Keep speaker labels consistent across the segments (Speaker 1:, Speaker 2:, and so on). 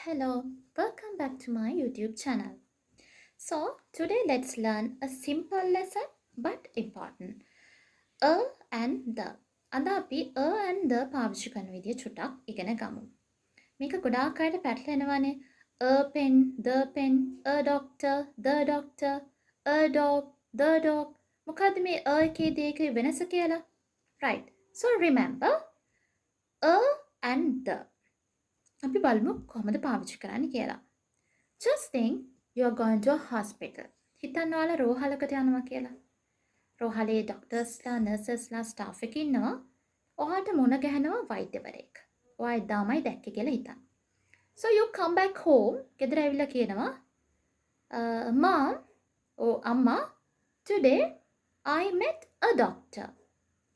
Speaker 1: Hello, welcome back to my YouTube channel. So, today let's learn a simple lesson but important. A and the. අද අපි a and the පාවිච්චි කරන විදිය චුට්ටක් ඉගෙන ගමු. මේක ගොඩාක් අයට පැටලෙනවානේ. A pen, the pen, a doctor, the doctor, a dog, the dog. මොකද්ද මේ a එකේ දෙකේ වෙනස කියලා? Right. So remember a and the. අපි බලමු කොහොමද පාවිච්චි කරන්න කියලා. Just think you are going to a hospital. හිතන්න ඔයාලා රෝහලකට යනවා කියලා. රෝහලේ ඩොක්ටර්ස්ලා, නර්සස්ලා, ස්ටාෆ් එක ඉන්නවා. ඔයාට මුණ ගැහෙනවා වෛද්‍යවරයෙක්. ඔයා එදාමයි දැක්කේ කියලා හිතන්න. So you come back home. ගෙදර ඇවිල්ලා කියනවා mom අම්මා today I met a doctor.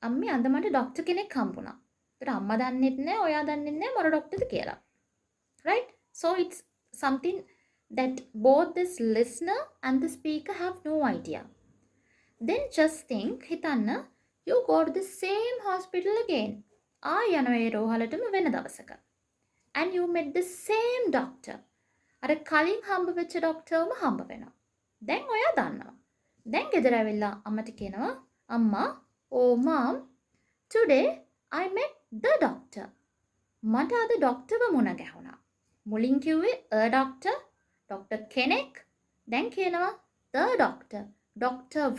Speaker 1: අම්මේ අද මට ඩොක්ටර් කෙනෙක් හම්බුණා. ඒතර අම්මා දන්නෙත් නෑ, ඔයා දන්නෙත් නෑ මොන ඩොක්ටර්ද කියලා. Right? So it's something that both this listener and the speaker have no idea. Then just think, හිතන්න, you go to the same hospital again. යනවා ඒ රෝහලටම වෙන දවසක. And you met the same doctor. අර කලින් හම්බ වෙච්ච ඩොක්ටර්ම හම්බ වෙනවා. දැන් ඔයා දන්නවා. දැන් ගෙදර ඇවිල්ලා අම්මට කියනවා අම්මා, mom, today I met the doctor. මට අද ඩොක්ටර්ව මුණ ගැහුණා. මුලින් කිව්වේ a doctor, ඩොක්ටර් කෙනෙක්. දැන් කියනවා the doctor, ඩොක්ටර්ව,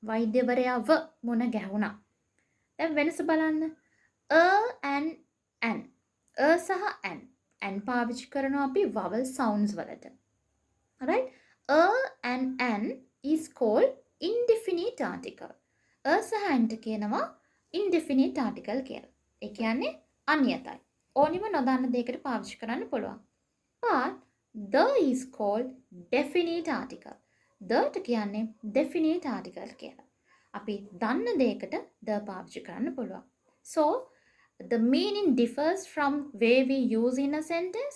Speaker 1: වෛද්‍යවරයාව මුණ ගැහුණා. දැන් වෙනස බලන්න. a and an. a සහ an. an පාවිච්චි කරනවා අපි vowel sounds වලට. Right? a and an is called indefinite article. a සහ an ට කියනවා indefinite article කියලා. ඒ කියන්නේ අනියතයි. ඕනිම නොදන්න දෙයකට පාවිච්චි කරන්න පුළුවන්. But the is called definite article. The ට කියන්නේ definite article කියලා. අපි දන්න දෙයකට the පාවිච්චි කරන්න පුළුවන්. So the meaning differs from where we use in a sentence.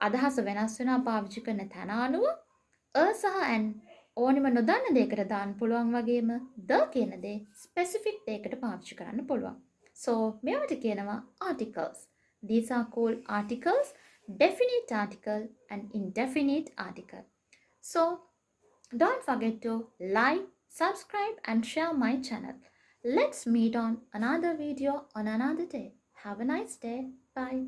Speaker 1: අදහස වෙනස් වෙනවා පාවිච්චි කරන තැන අනුව. a සහ an ඕනිම නොදන්න දෙයකට දාන්න පුළුවන් වගේම the කියන දේ specific දෙයකට පාවිච්චි කරන්න පුළුවන්. So මේවට කියනවා articles. These are called articles, definite article and indefinite article. So don't forget to like, subscribe and share my channel. Let's meet on another video on another day. Have a nice day. Bye.